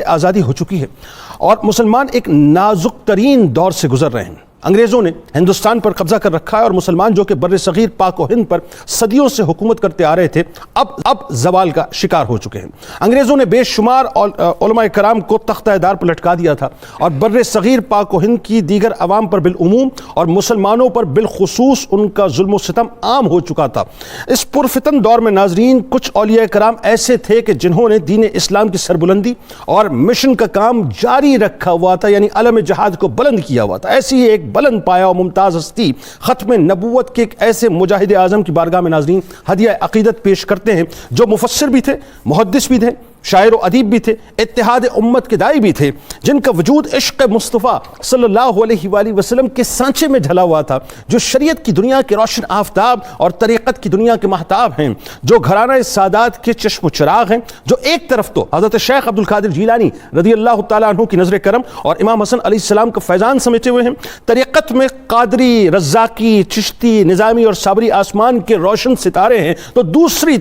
آزادی ہو چکی ہے اور مسلمان ایک نازک ترین دور سے گزر رہے ہیں۔ انگریزوں نے ہندوستان پر قبضہ کر رکھا ہے اور مسلمان جو کہ بر صغیر پاک و ہند پر صدیوں سے حکومت کرتے آ رہے تھے اب زوال کا شکار ہو چکے ہیں۔ انگریزوں نے بے شمار علماء کرام کو تختہ دار پر لٹکا دیا تھا اور بر صغیر پاک و ہند کی دیگر عوام پر بالعموم اور مسلمانوں پر بالخصوص ان کا ظلم و ستم عام ہو چکا تھا۔ اس پرفتن دور میں ناظرین کچھ اولیاء کرام ایسے تھے کہ جنہوں نے دین اسلام کی سربلندی اور مشن کا کام جاری رکھا ہوا تھا، یعنی علم جہاد کو بلند کیا ہوا تھا۔ ایسی ایک بلند پایا اور ممتاز ہستی ختم نبوت کے ایک ایسے مجاہد اعظم کی بارگاہ میں ناظرین ہدیہ عقیدت پیش کرتے ہیں جو مفسر بھی تھے، محدث بھی تھے، شاعر و ادیب بھی تھے، اتحاد امت کے داعی بھی تھے، جن کا وجود عشق مصطفیٰ صلی اللہ علیہ وآلہ وسلم کے سانچے میں ڈھلا ہوا تھا، جو شریعت کی دنیا کے روشن آفتاب اور طریقت کی دنیا کے مہتاب ہیں، جو گھرانہ سادات کے چشم و چراغ ہیں، جو ایک طرف تو حضرت شیخ عبد القادر جیلانی رضی اللہ تعالیٰ عنہ کی نظر کرم اور امام حسن علیہ السلام کا فیضان سمیٹے ہوئے ہیں، طریقت میں قادری، رزاقی، چشتی، نظامی اور صابری آسمان کے روشن ستارے ہیں، تو دوسری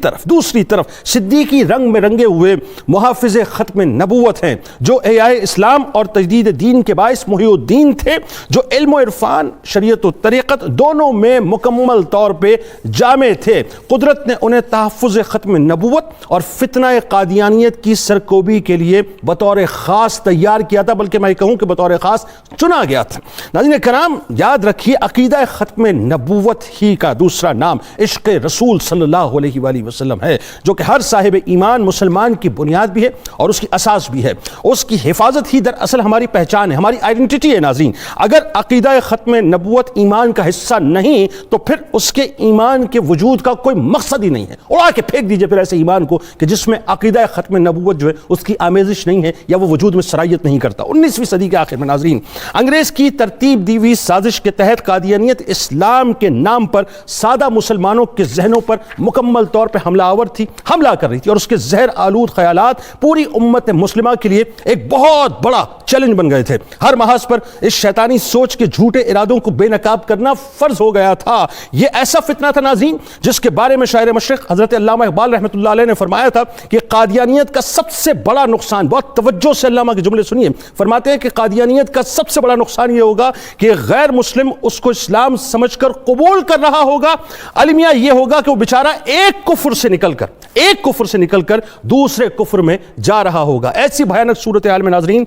طرف صدیقی رنگ میں رنگے ہوئے محافظ ختم نبوت ہیں، جو احیاء اسلام اور تجدید دین کے باعث محی الدین تھے، جو علم و عرفان، شریعت و طریقت دونوں میں مکمل طور پہ جامع تھے۔ قدرت نے انہیں تحفظ ختم نبوت اور فتنہ قادیانیت کی سرکوبی کے لیے بطور خاص تیار کیا تھا، بلکہ میں کہوں کہ بطور خاص چنا گیا تھا۔ ناظرین کرام یاد رکھیے، عقیدہ ختم نبوت ہی کا دوسرا نام عشق رسول صلی اللہ علیہ وآلہ وسلم ہے، جو کہ ہر صاحب ایمان مسلمان کی بنیاد بھی ہے اور اس کی اساس بھی ہے۔ اس کی حفاظت ہی دراصل ہماری پہچان ہے، ہماری آئیڈینٹی ہے۔ ناظرین اگر عقیدہ ختم نبوت ایمان کا حصہ نہیں تو پھر اس کے ایمان کے وجود کا کوئی مقصد ہی نہیں ہے۔ اڑا کے پھینک دیجئے پھر ایسے ایمان کو کہ جس میں عقیدہ ختم نبوت جو ہے اس کی آمیزش نہیں ہے یا وہ وجود میں سرایت نہیں کرتا۔ 19ویں صدی کے آخر میں ناظرین انگریز کی ترتیب دی ہوئی سازش کے تحت قادیانیت اسلام کے نام پر سادہ مسلمانوں کے ذہنوں پر مکمل طور پہ حملہ کر رہی تھی، اور اس کے زہر آلود خیالات پوری امت مسلمہ کے لیے ایک بہت بڑا چیلنج بن گئے تھے۔ ہر محاذ پر اس شیطانی سوچ کے جھوٹے ارادوں کو بے نقاب کرنا فرض ہو گیا تھا۔ یہ ایسا فتنہ تھا ناظرین جس کے بارے میں شاعر مشرق حضرت علامہ اقبال رحمۃ اللہ علیہ نے فرمایا تھا کہ قادیانیت کا سب سے بڑا نقصان، بہت توجہ سے علامہ کے جملے سنیے، فرماتے ہیں کہ قادیانیت کا سب سے بڑا نقصان یہ ہوگا کہ غیر مسلم اس کو اسلام سمجھ کر قبول کر رہا ہوگا، المیہ یہ ہوگا کہ وہ بیچارہ ایک کفر سے نکل کر دوسرے کفر میں جا رہا ہوگا۔ ایسی بھیانک صورتحال میں ناظرین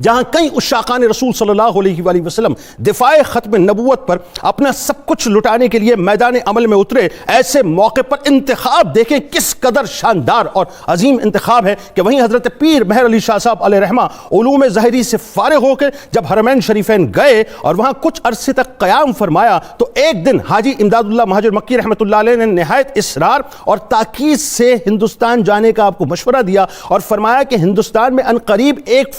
جہاں کئی عشاقان رسول صلی اللہ علیہ وآلہ وسلم دفاع ختم نبوت پر اپنا سب کچھ لٹانے کے لیے میدان عمل میں اترے، ایسے موقع پر انتخاب دیکھیں کس قدر شاندار اور عظیم انتخاب ہے کہ وہیں حضرت پیر مہر علی شاہ صاحب علیہ رحمہ علوم ظاہری سے فارغ ہو کے جب حرمین شریفین گئے اور وہاں کچھ عرصے تک قیام فرمایا تو ایک دن حاجی امداد اللہ مہاجر مکی رحمۃ اللہ علیہ نے نہایت اصرار اور تاکید سے ہندوستان جانے کا آپ کو مشورہ دیا اور فرمایا کہ ہندوستان میں عنقریب ایک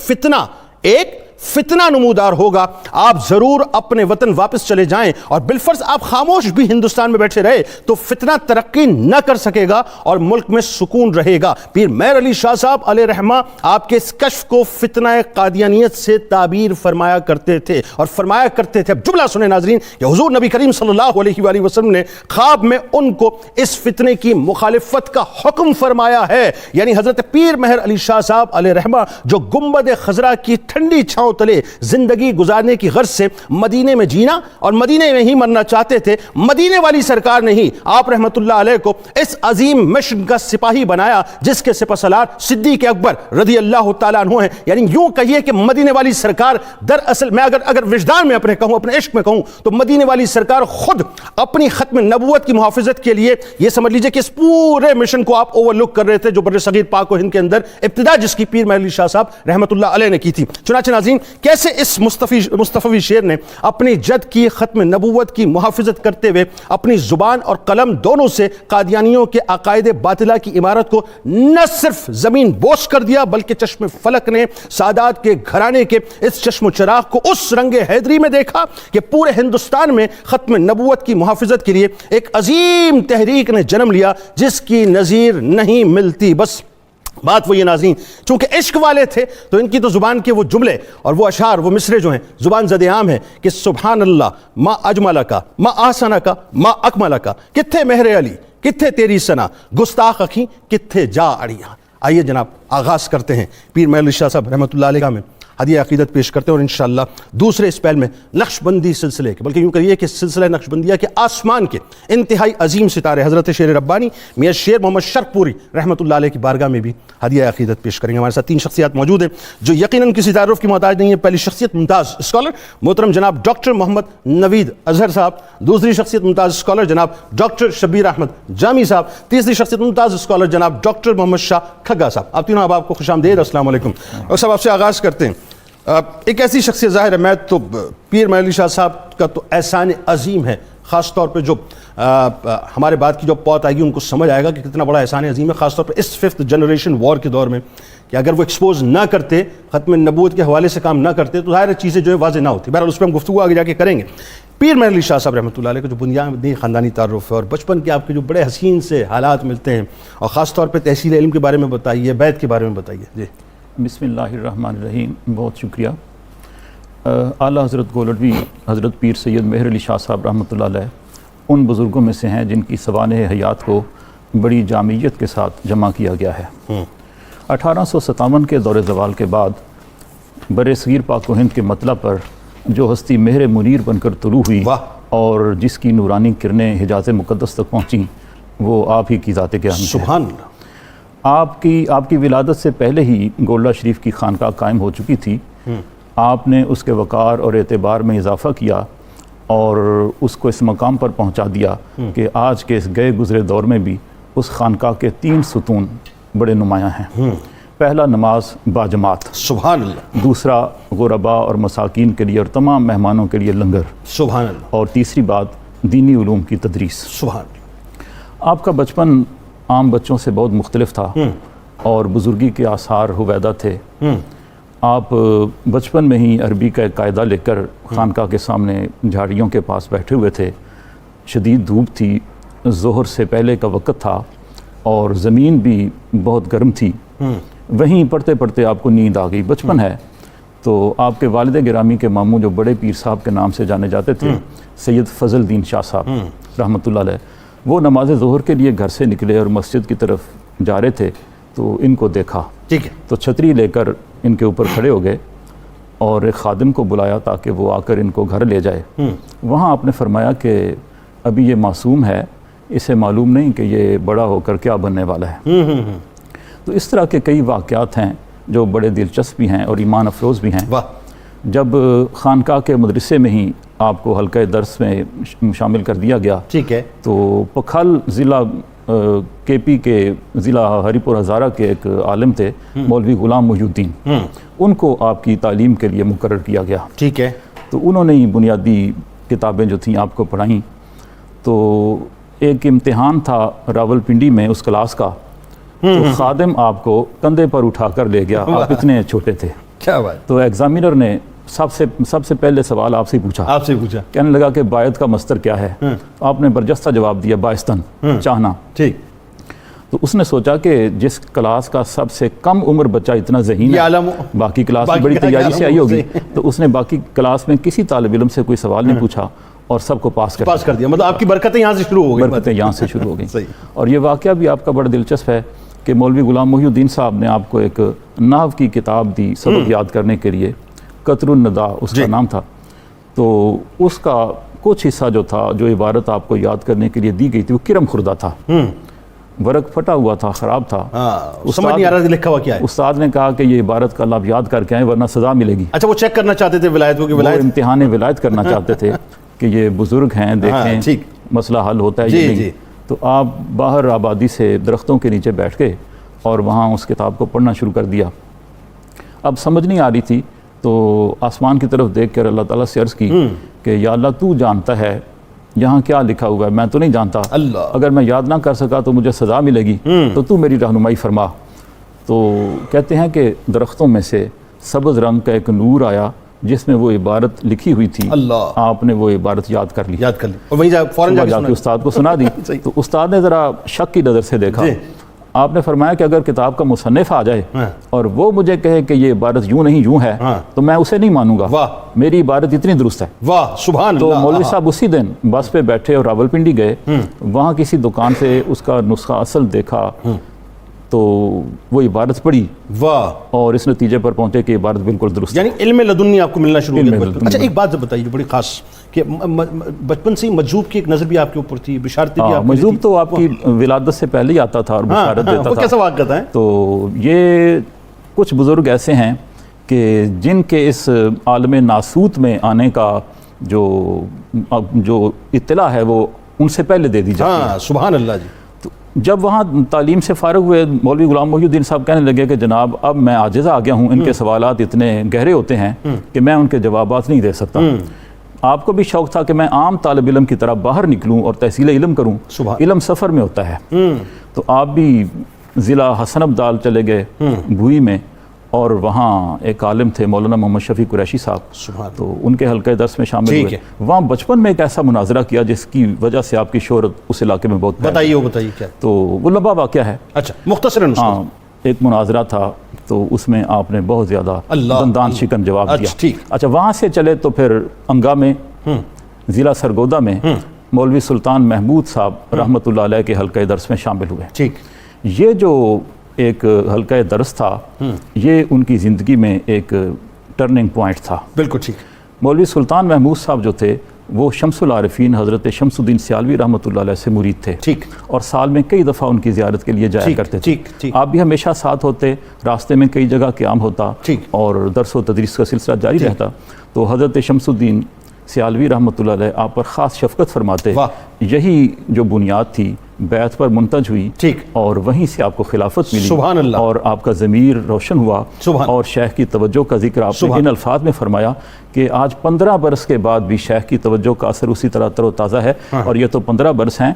فتنہ نمودار ہوگا، آپ ضرور اپنے وطن واپس چلے جائیں، اور بالفرض آپ خاموش بھی ہندوستان میں بیٹھے رہے تو فتنہ ترقی نہ کر سکے گا اور ملک میں سکون رہے گا۔ پیر مہر علی شاہ صاحب علیہ رحمہ آپ کے اس کشف کو فتنہ قادیانیت سے تعبیر فرمایا کرتے تھے اب جملہ سنیں ناظرین کہ حضور نبی کریم صلی اللہ علیہ وآلہ وسلم نے خواب میں ان کو اس فتنے کی مخالفت کا حکم فرمایا ہے، یعنی حضرت پیر مہر علی شاہ صاحب علیہ رحمہ جو گنبد خضرا کی ٹھنڈی چھاؤں تلے زندگی گزارنے کی غرض سے مدینے میں جینا اور مدینے میں ہی مرنا چاہتے تھے، مدینے والی سرکار نے ہی آپ رحمت اللہ علیہ کو اس عظیم مشن کا سپاہی بنایا جس کے سپہ سالار صدیق اکبر رضی اللہ تعالیٰ عنہ ہیں۔ یعنی یوں کہیے کہ مدینے والی سرکار دراصل میں اگر وجدان میں اپنے عشق میں کہوں تو مدینے والی سرکار خود اپنی ختم نبوت کی محافظت کے لیے یہ سمجھ لیجئے کہ اس پورے مشن کو آپ اوور لک کر رہے تھے جو بر صغیر پاک و ہند کے اندر ابتدا جس کی پیر مہر علی شاہ صاحب رحمت اللہ علیہ نے کی تھی۔ چنانچہ ناظرین کیسے اس مصطفی شیر نے اپنی جد کی ختم نبوت کی محافظت کرتے ہوئے اپنی زبان اور قلم دونوں سے قادیانیوں کے عقائد باطلہ کی عمارت کو نہ صرف زمین بوس کر دیا بلکہ چشم فلک نے سادات کے گھرانے کے اس چشم و چراغ کو اس رنگ حیدری میں دیکھا کہ پورے ہندوستان میں ختم نبوت کی محافظت کے لیے ایک عظیم تحریک نے جنم لیا جس کی نظیر نہیں ملتی۔ بس بات وہ یہ ناظرین چونکہ عشق والے تھے تو ان کی تو زبان کے وہ جملے اور وہ اشعار وہ مصرے جو ہیں زبان زد عام ہے کہ سبحان اللہ ما اجمل کا ما آسن کا ما اکمل کا، کتھے مہر علی کتھے تیری سنا گستاخ اکھیں کتھے جا اڑیاں۔ آئیے جناب آغاز کرتے ہیں پیر محمد علی شاہ صاحب رحمۃ اللہ علیہ میں ہدیہ عقیدت پیش کرتے ہیں، اور انشاءاللہ دوسرے اسپیل میں نقش بندی سلسلے کے، بلکہ یوں کریے کہ سلسلہ نقش بندیہ کے آسمان کے انتہائی عظیم ستارے حضرت شیر ربانی میاں شیر محمد شرق پوری رحمۃ اللہ علیہ کی بارگاہ میں بھی ہدیہ عقیدت پیش کریں گے۔ ہمارے ساتھ 3 شخصیات موجود ہیں جو یقیناً کسی تعارف کی محتاج نہیں ہے۔ پہلی شخصیت ممتاز اسکالر محترم جناب ڈاکٹر محمد نوید اظہر صاحب، دوسری شخصیت ممتاز اسکالر جناب ڈاکٹر شبیر احمد جامی صاحب، تیسری شخصیت ممتاز اسکالر جناب ڈاکٹر محمد شاہ کھگا صاحب۔ آپ تینوں آپ کو خوش آمدید، السلام علیکم۔ اور صاحب آپ سے آغاز کرتے ہیں، ایک ایسی شخصیت ظاہر ہے، میں تو پیر محمد علی شاہ صاحب کا تو احسان عظیم ہے، خاص طور پہ جو ہمارے بعد کی جو پوت آئے گی ان کو سمجھ آئے گا کہ کتنا بڑا احسان عظیم ہے، خاص طور پہ اس 5th جنریشن وار کے دور میں، کہ اگر وہ ایکسپوز نہ کرتے، ختم نبوت کے حوالے سے کام نہ کرتے تو ظاہر چیزیں جو ہے واضح نہ ہوتی۔ بہرحال اس پہ ہم گفتگو آگے جا کے کریں گے۔ پیر محمد علی شاہ صاحب رحمۃ اللہ علیہ کا جو بنیادی خاندانی تعارف ہے اور بچپن کے آپ کے جو بڑے حسین سے حالات ملتے ہیں، اور خاص طور پہ تحصیل علم کے بارے میں بتائیے، بیت کے بارے میں بتائیے۔ جی بسم اللہ الرحمن الرحیم، بہت شکریہ۔ اعلیٰ حضرت گولڈوی حضرت پیر سید مہر علی شاہ صاحب رحمۃ اللہ علیہ ان بزرگوں میں سے ہیں جن کی سوانح حیات کو بڑی جامعیت کے ساتھ جمع کیا گیا ہے۔ 1857 کے دور زوال کے بعد بر صغیر پاک و ہند کے مطلع پر جو ہستی مہر منیر بن کر طلوع ہوئی اور جس کی نورانی کرنیں حجاز مقدس تک پہنچیں، وہ آپ ہی کی ذات گرامی ہے۔ سبحان اللہ۔ آپ کی ولادت سے پہلے ہی گولڈہ شریف کی خانقاہ قائم ہو چکی تھی۔ آپ نے اس کے وقار اور اعتبار میں اضافہ کیا اور اس کو اس مقام پر پہنچا دیا کہ آج کے اس گئے گزرے دور میں بھی اس خانقاہ کے 3 ستون بڑے نمایاں ہیں۔ پہلا نماز باجماعت، سبحان اللہ۔ دوسرا غرباء اور مساکین کے لیے اور تمام مہمانوں کے لیے لنگر، سبحان اللہ۔ اور تیسری بات دینی علوم کی تدریس۔ سبحان اللہ۔ آپ کا بچپن عام بچوں سے بہت مختلف تھا اور بزرگی کے آثار ہویدہ تھے۔ آپ بچپن میں ہی عربی کا ایک قاعدہ لے کر خانقاہ کے سامنے جھاڑیوں کے پاس بیٹھے ہوئے تھے۔ شدید دھوپ تھی، ظہر سے پہلے کا وقت تھا اور زمین بھی بہت گرم تھی۔ وہیں پڑھتے پڑھتے آپ کو نیند آ گئی۔ بچپن ہے تو آپ کے والد گرامی کے ماموں جو بڑے پیر صاحب کے نام سے جانے جاتے تھے، سید فضل الدین شاہ صاحب رحمۃ اللہ علیہ، وہ نماز ظہر کے لیے گھر سے نکلے اور مسجد کی طرف جا رہے تھے تو ان کو دیکھا، ٹھیک ہے، تو چھتری لے کر ان کے اوپر کھڑے ہو گئے اور ایک خادم کو بلایا تاکہ وہ آ کر ان کو گھر لے جائے۔ وہاں آپ نے فرمایا کہ ابھی یہ معصوم ہے، اسے معلوم نہیں کہ یہ بڑا ہو کر کیا بننے والا ہے۔ تو اس طرح کے کئی واقعات ہیں جو بڑے دلچسپ بھی ہیں اور ایمان افروز بھی ہیں۔ جب خانقاہ کے مدرسے میں ہی آپ کو حلقہ درس میں شامل کر دیا گیا، ٹھیک ہے، تو پکھل ضلع کے پی کے ضلع ہری پور ہزارہ کے ایک عالم تھے مولوی غلام محی الدین، ان کو آپ کی تعلیم کے لیے مقرر کیا گیا۔ ٹھیک ہے، تو انہوں نے ہی بنیادی کتابیں جو تھیں آپ کو پڑھائیں۔ تو ایک امتحان تھا راول پنڈی میں اس کلاس کا، تو خادم آپ کو کندھے پر اٹھا کر لے گیا، آپ اتنے چھوٹے تھے۔ کیا بات، تو ایگزامینر نے سب سے پہلے سوال آپ سے پوچھا، کہنے لگا کہ بائد کا مصدر کیا ہے؟ آپ نے برجستہ جواب دیا، بائستن، چاہنا۔ ٹھیک، تو اس نے سوچا کہ جس کلاس کا سب سے کم عمر بچہ اتنا ذہین ہے، باقی کلاس میں بڑی تیاری سے آئی ہوگی، تو اس نے باقی کلاس میں کسی طالب علم سے کوئی سوال نہیں پوچھا اور سب کو پاس کر دیا۔ مطلب آپ کی برکتیں یہاں سے شروع ہو گئی، برکتیں یہاں سے شروع ہو گئیں۔ اور یہ واقعہ بھی آپ کا بڑا دلچسپ ہے کہ مولوی غلام محی الدین صاحب نے آپ کو ایک نحو کی کتاب دی سبق یاد کرنے کے لیے، قطر النداء اس کا نام تھا۔ تو اس کا کچھ حصہ جو تھا، جو عبارت آپ کو یاد کرنے کے لیے دی گئی تھی، وہ کرم خوردہ تھا، ورق پھٹا ہوا تھا، خراب تھا، سمجھ نہیں آ رہا لکھا ہوا کیا ہے۔ استاد نے کہا کہ یہ عبارت کا آپ یاد کر کے آئیں ورنہ سزا ملے گی۔ اچھا، وہ چیک کرنا چاہتے تھے ولایت کو، کہ وہ امتحان ولایت کرنا چاہتے تھے کہ یہ بزرگ ہیں، دیکھیں مسئلہ حل ہوتا ہے یا نہیں۔ تو آپ باہر آبادی سے درختوں کے نیچے بیٹھ گئے اور وہاں اس کتاب کو پڑھنا شروع کر دیا۔ اب سمجھ نہیں آ رہی تھی تو آسمان کی طرف دیکھ کر اللہ تعالیٰ سے عرض کی کہ یا اللہ تو جانتا ہے یہاں کیا لکھا ہوا ہے، میں تو نہیں جانتا، اگر میں یاد نہ کر سکا تو مجھے سزا ملے گی، تو میری رہنمائی فرما۔ تو کہتے ہیں کہ درختوں میں سے سبز رنگ کا ایک نور آیا جس میں وہ عبارت لکھی ہوئی تھی، آپ نے وہ عبارت یاد کر لی اور وہیں فوراً جا کے استاد کو سنا دی۔ تو استاد نے ذرا شک کی نظر سے دیکھا، آپ نے فرمایا کہ اگر کتاب کا مصنف آ جائے اور وہ مجھے کہے کہ یہ عبارت یوں نہیں یوں ہے تو میں اسے نہیں مانوں گا، میری عبارت اتنی درست ہے۔ واہ سبحان اللہ۔ تو مولوی صاحب اسی دن بس پہ بیٹھے اور راولپنڈی گئے، وہاں کسی دکان سے اس کا نسخہ اصل دیکھا تو وہ عبارت پڑھی واہ، اور اس نتیجے پر پہنچے کہ عبارت بالکل درست ہے۔ یعنی علم لدنی آپ کو ملنا شروع ہو علم گیا۔ لدنی۔ اچھا ایک بات بتائیے جو بڑی خاص کہ بچپن سے ہی مجذوب کی ایک نظر بھی آپ کے اوپر تھی، بشارتیں بھی آپ کو مجذوب تو آپ کی ولادت سے پہلے ہی آتا تھا اور بشارت دیتا وہ تھا۔ کیسا واقعہ تھا؟ تو یہ کچھ بزرگ ایسے ہیں کہ جن کے اس عالم ناسوت میں آنے کا جو اطلاع ہے وہ ان سے پہلے دے دی جاتی ہے۔ ہاں سبحان اللہ جی۔ تو جب وہاں تعلیم سے فارغ ہوئے مولوی غلام محی الدین صاحب کہنے لگے کہ جناب اب میں عاجز آ گیا ہوں، ان کے سوالات اتنے گہرے ہوتے ہیں کہ میں ان کے جوابات نہیں دے سکتا۔ آپ کو بھی شوق تھا کہ میں عام طالب علم کی طرح باہر نکلوں اور تحصیل علم کروں، علم سفر میں ہوتا ہے۔ تو آپ بھی ضلع حسن ابدال چلے گئے بھوئی میں، اور وہاں ایک عالم تھے مولانا محمد شفیع قریشی صاحب، تو ان کے حلقہ درس میں شامل ہوئے۔ وہاں بچپن میں ایک ایسا مناظرہ کیا جس کی وجہ سے آپ کی شہرت اس علاقے میں بہت بتائیے کیا؟ تو وہ لمبا واقعہ ہے۔ اچھا مختصراً۔ ہاں، ایک مناظرہ تھا تو اس میں آپ نے بہت زیادہ دندان شکن جواب دیا۔ اچھا وہاں سے چلے تو پھر انگا میں ضلع سرگودا میں مولوی سلطان محمود صاحب رحمۃ اللہ علیہ کے حلقہ درس میں شامل ہوئے۔ یہ جو ایک حلقہ درس تھا یہ ان کی زندگی میں ایک ٹرننگ پوائنٹ تھا۔ بالکل ٹھیک۔ مولوی سلطان محمود صاحب جو تھے وہ شمس العارفین حضرت شمس الدین سیالوی رحمۃ اللہ علیہ سے مرید تھے، اور سال میں کئی دفعہ ان کی زیارت کے لیے جایا کرتے تھے۔ آپ بھی ہمیشہ ساتھ ہوتے، راستے میں کئی جگہ قیام ہوتا اور درس و تدریس کا سلسلہ جاری رہتا۔ تو حضرت شمس الدین سیالوی رحمۃ اللہ علیہ آپ پر خاص شفقت فرماتے، یہی جو بنیاد تھی بیعت پر منتج ہوئی، اور وہیں سے آپ کو خلافت ملی، اور آپ کا ضمیر روشن ہوا، اور شیخ کی توجہ کا ذکر آپ نے ان الفاظ میں فرمایا کہ آج 15 برس کے بعد بھی شیخ کی توجہ کا اثر اسی طرح تر و تازہ ہے، اور یہ تو 15 برس ہیں،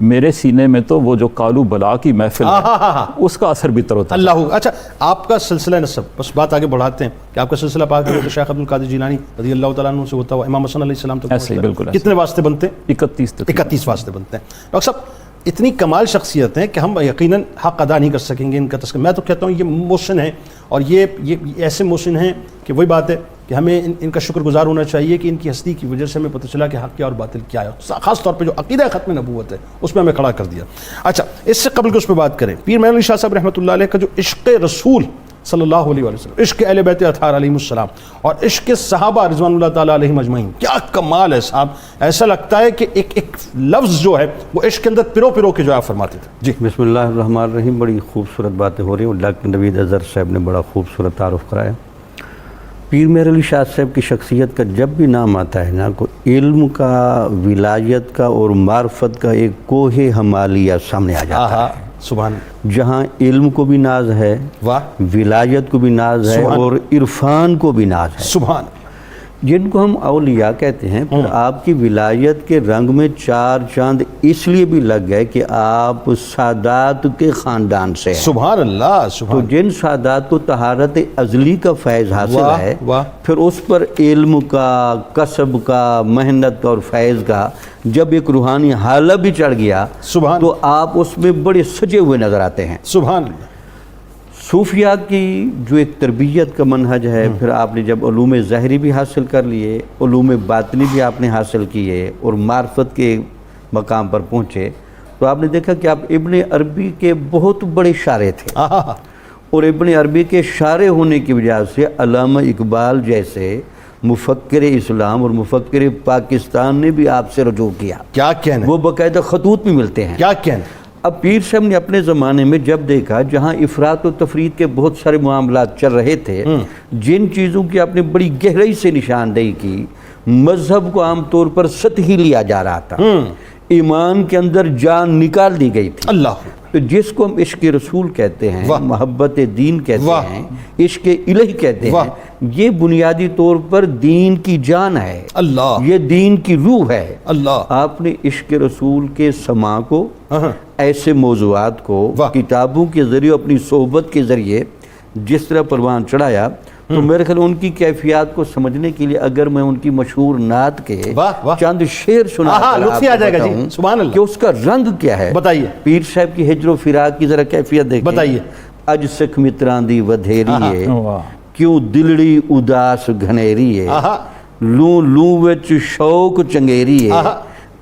میرے سینے میں تو وہ جو کالو بلا کی محفل ہے اس کا اثر بھی تر و تازہ۔ اللہ۔ اچھا آپ کا سلسلہ نسب، بس بات آگے بڑھاتے ہیں کہ آپ کا سلسلہ پاک ہے تو شیخ عبد القادر جیلانی رضی اللہ تعالیٰ عنہ سے ہوتا ہوا امام حسن علیہ السلام تک ایسے ہی بالکل۔ کتنے واسطے بنتے ہیں؟ 31 واسطے بنتے ہیں۔ ڈاکٹر صاحب اتنی کمال شخصیت ہیں کہ ہم یقیناً حق ادا نہیں کر سکیں گے ان کا تذکرہ۔ میں تو کہتا ہوں یہ محسن ہیں، اور یہ ایسے محسن ہیں کہ وہی بات ہے کہ ہمیں ان کا شکر گزار ہونا چاہیے کہ ان کی ہستی کی وجہ سے ہمیں پتہ چلا کہ حق کیا اور باطل کیا ہے، خاص طور پہ جو عقیدہ ختم نبوت ہے اس میں ہمیں کھڑا کر دیا۔ اچھا اس سے قبل کہ اس پہ بات کریں، پیر محمد علی شاہ صاحب رحمۃ اللہ علیہ کا جو عشق رسول صلی اللہ علیہ وسلم، عشق اہل بیت اطہار علیہم السلام، اور عشق صحابہ رضوان اللہ تعالیٰ علیہم اجمعین، کیا کمال ہے صاحب! ایسا لگتا ہے کہ ایک لفظ جو ہے وہ عشق کے اندر پیرو کے جو آپ فرماتے تھے۔ جی بسم اللہ الرحمن الرحیم۔ بڑی خوبصورت باتیں ہو رہی ہیں، ڈاکٹر نوید اظہر صاحب نے بڑا خوبصورت تعارف کرایا۔ پیر مہر علی شاہ صاحب کی شخصیت کا جب بھی نام آتا ہے نا، کو علم کا، ولایت کا اور معرفت کا ایک کوہ ہمالیہ سامنے آ جاتا ہے۔ سبحان، جہاں علم کو بھی ناز ہے، ولایت کو بھی ناز ہے، اور عرفان کو بھی ناز ہے۔ سبحان، جن کو ہم اولیاء کہتے ہیں۔ پھر آپ کی ولایت کے رنگ میں 4 چاند اس لیے بھی لگ گئے کہ آپ سادات کے خاندان سے ہیں۔ سبحان اللہ، سبحان۔ تو جن سادات کو طہارت ازلی کا فیض حاصل ہے، پھر اس پر علم کا، کسب کا، محنت اور فیض کا جب ایک روحانی حالہ بھی چڑھ گیا تو آپ اس میں بڑے سجے ہوئے نظر آتے ہیں۔ سبحان اللہ۔ صوفیہ کی جو ایک تربیت کا منہج ہے، پھر آپ نے جب علوم ظاہری بھی حاصل کر لیے، علوم باطنی بھی آپ نے حاصل کیے، اور معرفت کے مقام پر پہنچے، تو آپ نے دیکھا کہ آپ ابن عربی کے بہت بڑے شارح تھے، اور ابن عربی کے شارح ہونے کی وجہ سے علامہ اقبال جیسے مفکر اسلام اور مفکر پاکستان نے بھی آپ سے رجوع کیا۔ کیا کہنا، وہ باقاعدہ خطوط میں ملتے ہیں۔ کیا کہنا۔ اب پیر صاحب نے اپنے زمانے میں جب دیکھا جہاں افراط و تفرید کے بہت سارے معاملات چل رہے تھے، جن چیزوں کی آپ نے بڑی گہرائی سے نشاندہی کی، مذہب کو عام طور پر سطحی لیا جا رہا تھا، ایمان کے اندر جان نکال دی گئی تھی۔ اللہ، تو جس کو ہم عشق رسول کہتے ہیں، محبت دین کہتے ہیں، عشق الہی کہتے ہیں، یہ بنیادی طور پر دین کی جان ہے، اللہ، یہ دین کی روح ہے۔ اللہ، آپ نے عشق رسول کے سماع کو، ایسے موضوعات کو کتابوں کے ذریعے، اپنی صحبت کے ذریعے جس طرح پروان چڑھایا، تو میرے خیال ان کی کیفیات کو سمجھنے کے لیے اگر میں ان کی مشہور نعت کے چند شعر سنا کر آپ کو بتاؤں کہ اس کا رنگ کیا ہے، بتائیے۔ پیر صاحب کی ہجر و فراق کی ذرا کیفیت دیکھیں، بتائیے۔ اج سکھ متران دی ودھیری ہے، کیوں دلڑی اداس گھنیری ہے، لوں لوں وچ شوق چنگیری ہے،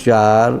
4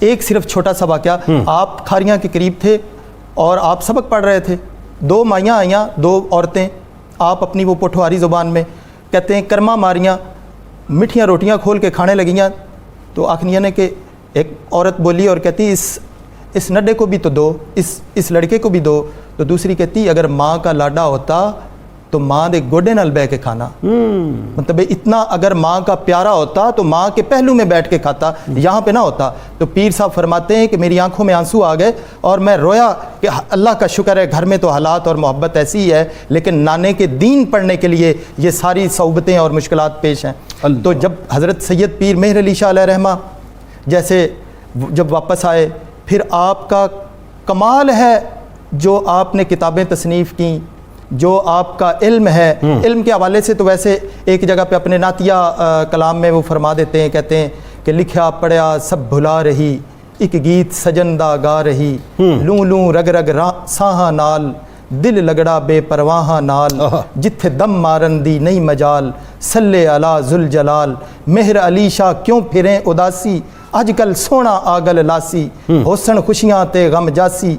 ایک صرف چھوٹا سا واقعہ, آپ کھاریاں کے قریب تھے اور آپ سبق پڑھ رہے تھے, 2 مائیاں آئیاں, 2 عورتیں, آپ اپنی وہ پٹھواری زبان میں کہتے ہیں کرما ماریاں, میٹھیاں روٹیاں کھول کے کھانے لگیاں. تو آخنیاں نے کہ ایک عورت بولی اور کہتی اس نڈے کو بھی تو دو, اس لڑکے کو بھی دو. تو دوسری کہتی اگر ماں کا لاڈا ہوتا تو ماں دے گوڈے نال بہ کے کھانا. مطلب اتنا اگر ماں کا پیارا ہوتا تو ماں کے پہلو میں بیٹھ کے کھاتا, یہاں پہ نہ ہوتا. تو پیر صاحب فرماتے ہیں کہ میری آنکھوں میں آنسو آ گئے اور میں رویا کہ اللہ کا شکر ہے گھر میں تو حالات اور محبت ایسی ہی ہے, لیکن نانے کے دین پڑھنے کے لیے یہ ساری صعوبتیں اور مشکلات پیش ہیں. تو جب حضرت سید پیر مہر علی شاہ علیہ رحمہ جیسے جب واپس آئے, پھر آپ کا کمال ہے جو آپ نے کتابیں تصنیف کیں, جو آپ کا علم ہے. علم کے حوالے سے تو ویسے ایک جگہ پہ اپنے نعتیہ کلام میں وہ فرما دیتے ہیں, کہتے ہیں کہ لکھیا پڑھیا سب بھلا رہی, ایک گیت سجندہ گا رہی, لوں لوں رگ رگ ساہاں نال, دل لگڑا بے پرواہاں نال, جتھے دم مارن دی نہیں مجال, صلی علی ذوالجلال, مہر علی شاہ کیوں پھریں اداسی, اج کل سونا آگل لاسی, حسن خوشیاں تے غم جاسی,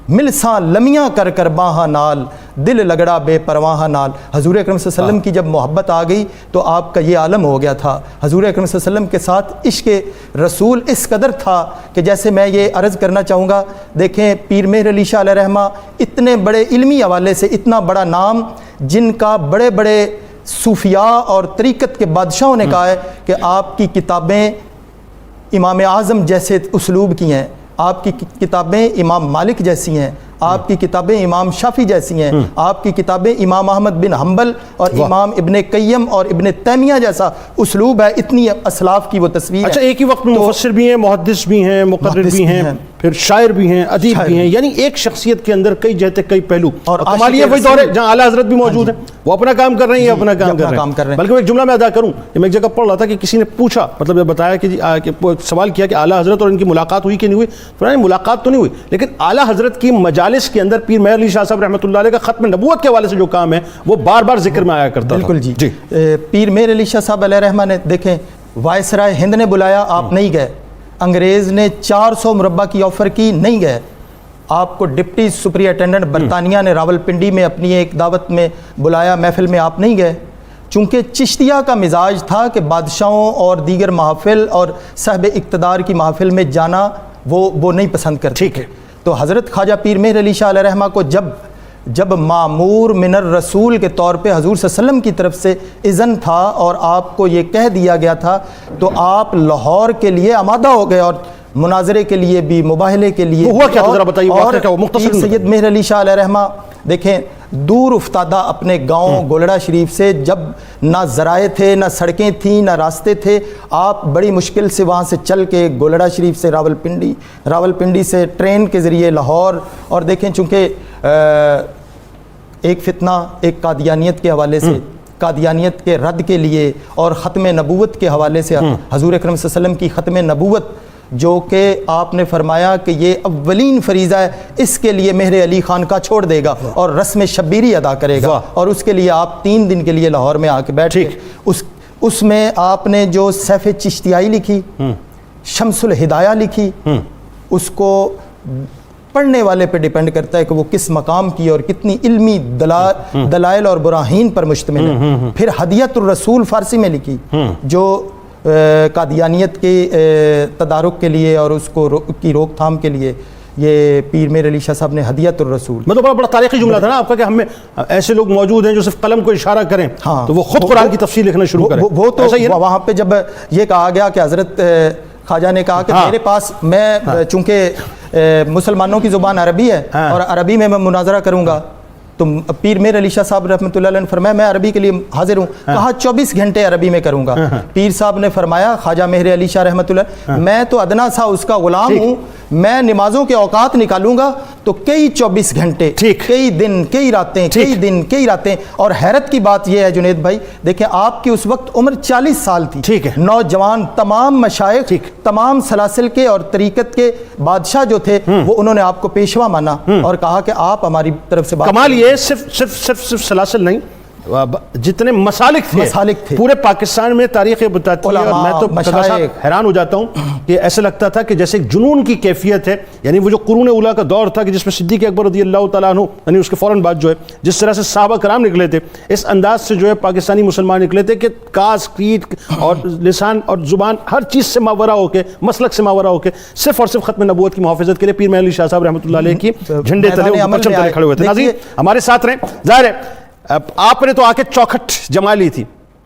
ملساں لمیاں کر کر باہاں نال, دل لگڑا بے پرواہاں نال. حضور اکرم صلی اللہ علیہ وسلم کی جب محبت آ گئی تو آپ کا یہ عالم ہو گیا تھا. حضور اکرم صلی اللہ علیہ وسلم کے ساتھ عشق رسول اس قدر تھا کہ جیسے میں یہ عرض کرنا چاہوں گا, دیکھیں پیر مہر علی شاہ علیہ رحمہ اتنے بڑے علمی حوالے سے اتنا بڑا نام, جن کا بڑے بڑے صوفیاء اور طریقت کے بادشاہوں نے کہا ہے کہ آپ کی کتابیں امام اعظم جیسے اسلوب کی ہیں, آپ کی کتابیں امام مالک جیسی ہیں, آپ کی کتابیں امام شافعی جیسی ہیں, آپ کی کتابیں امام احمد بن حنبل اور امام ابن قیم اور ابن تیمیہ جیسا اسلوب ہے. اتنی اسلاف کی وہ تصویر ہے. اچھا, ایک ہی وقت میں مفسر بھی ہیں, محدث بھی ہیں, مقرر بھی ہیں, پھر شاعر بھی ہیں, ادیب بھی ہیں, یعنی ایک شخصیت کے اندر کئی جہتیں کئی پہلو. اور کمال یہ وہی دور ہے جہاں اعلیٰ حضرت بھی موجود ہیں, وہ اپنا کام کر رہے ہیں, اپنا کام کر رہے ہیں. بلکہ میں ایک جملہ میں ادا کروں کہ میں ایک جگہ پڑھ رہا تھا کہ کسی نے پوچھا, مطلب یہ بتایا کہ سوال کیا کہ اعلیٰ حضرت اور ان کی ملاقات ہوئی کہ نہیں ہوئی. فرمایا ملاقات تو نہیں ہوئی, لیکن اعلیٰ حضرت کی مجالس کے اندر پیر مہر علی شاہ صاحب رحمۃ اللہ علیہ کا ختم نبوت کے حوالے سے جو کام ہے وہ بار بار ذکر میں آیا کرتا تھا. بالکل جی. پیر مہر علی شاہ صاحب علیہ رحمہ نے دیکھیں وائسرائے ہند نے بلایا, آپ نہیں گئے. انگریز نے 400 مربع کی آفر کی, نہیں گئے. آپ کو ڈپٹی سپرنٹینڈنٹ برطانیہ نے راولپنڈی میں اپنی ایک دعوت میں بلایا, محفل میں آپ نہیں گئے. چونکہ چشتیہ کا مزاج تھا کہ بادشاہوں اور دیگر محافل اور صاحب اقتدار کی محافل میں جانا وہ نہیں پسند کرتے. ٹھیک ہے. تو حضرت خواجہ پیر مہر علی شاہ علیہ رحمہ کو جب مامور من الرسول کے طور پہ حضور صلی اللہ علیہ وسلم کی طرف سے اذن تھا اور آپ کو یہ کہہ دیا گیا تھا, تو آپ لاہور کے لیے آمادہ ہو گئے اور مناظرے کے لیے بھی, مباہلے کے لیے. ہوا کیا ذرا بتائیے, اور مختصر. سید مہر علی شاہ علیہ رحمہ دیکھیں دور افتادہ اپنے گاؤں گولڑا شریف سے, جب نہ ذرائع تھے, نہ سڑکیں تھیں, نہ راستے تھے, آپ بڑی مشکل سے وہاں سے چل کے گولڑا شریف سے راولپنڈی سے ٹرین کے ذریعے لاہور. اور دیکھیں چونکہ ایک فتنہ ایک قادیانیت کے حوالے سے, قادیانیت کے رد کے لیے اور ختم نبوت کے حوالے سے, حضور اکرم صلی اللہ علیہ وسلم کی ختم نبوت جو کہ آپ نے فرمایا کہ یہ اولین فریضہ ہے, اس کے لیے مہر علی خان کا چھوڑ دے گا اور رسم شبیری ادا کرے گا, اور اس کے لیے آپ 3 دن کے لیے لاہور میں آ کے بیٹھے. اس میں آپ نے جو سیف چشتیائی لکھی, شمس الہدایہ لکھی, اس کو پڑھنے والے پہ ڈیپینڈ کرتا ہے کہ وہ کس مقام کی اور کتنی علمی دلائل اور براہین پر مشتمل ہے. پھر ہدیت الرسول فارسی میں لکھی, جو قادیانیت کے تدارک کے لیے اور اس کو کی روک تھام کے لیے یہ پیر مہر علی شاہ صاحب نے ہدیت الرسول. مطلب بڑا تاریخی جملہ تھا نا آپ کا کہ ہم میں ایسے لوگ موجود ہیں جو صرف قلم کو اشارہ کریں تو وہ خود قرآن کی تفسیر لکھنا شروع کریں. وہ تو وہاں پہ جب یہ کہا گیا کہ حضرت خواجہ نے کہا کہ میرے پاس, میں چونکہ مسلمانوں کی زبان عربی ہے اور عربی میں مناظرہ کروں گا, تو پیر مہر علی شاہ صاحب رحمۃ اللہ علیہ نے فرمایا میں عربی کے لیے حاضر ہوں. کہا 24 گھنٹے عربی میں کروں گا. پیر صاحب نے فرمایا خواجہ مہر علی شاہ رحمۃ اللہ, میں تو ادنا سا اس کا غلام ہوں, میں نمازوں کے اوقات نکالوں گا تو کئی 24 گھنٹے, کئی دن, کئی راتیں, کئی دن, کئی راتیں. اور حیرت کی بات یہ ہے جنید بھائی, دیکھیں آپ کی اس وقت عمر 40 سال تھی. نوجوان تمام مشائخ, تمام سلاسل کے اور طریقت کے بادشاہ جو تھے وہ انہوں نے آپ کو پیشوا مانا اور کہا کہ آپ ہماری طرف سے بات. کمال یہ صرف سلاسل نہیں, جتنے مسالک تھے پورے پاکستان میں تاریخ بتاتی ہے، اور میں تو حیران ہو جاتا ہوں کہ ایسے لگتا تھا کہ جیسے ایک جنون کی کیفیت ہے، یعنی وہ جو قرون اولیٰ کا دور تھا کہ جس میں صدیق اکبر رضی اللہ تعالیٰ عنہ یعنی اس کے فوراً بعد جو ہے جس طرح سے صحابہ کرام نکلے تھے، اس انداز سے جو ہے پاکستانی مسلمان نکلے تھے کہ کاس کریٹ اور لسان اور زبان ہر چیز سے ماورا ہو کے، مسلک سے ماورا ہو کے صرف اور صرف ختم نبوت کی محافظت کے لیے پیر مہر علی شاہ صاحب رحمۃ اللہ علیہ کی جھنڈے تلے پرچم تلے کھڑے ہوئے تھے۔ ناظرین ہمارے ساتھ رہیں، ظاہر ہے آپ نے تو آ کے چوکھٹ جما لی تھی،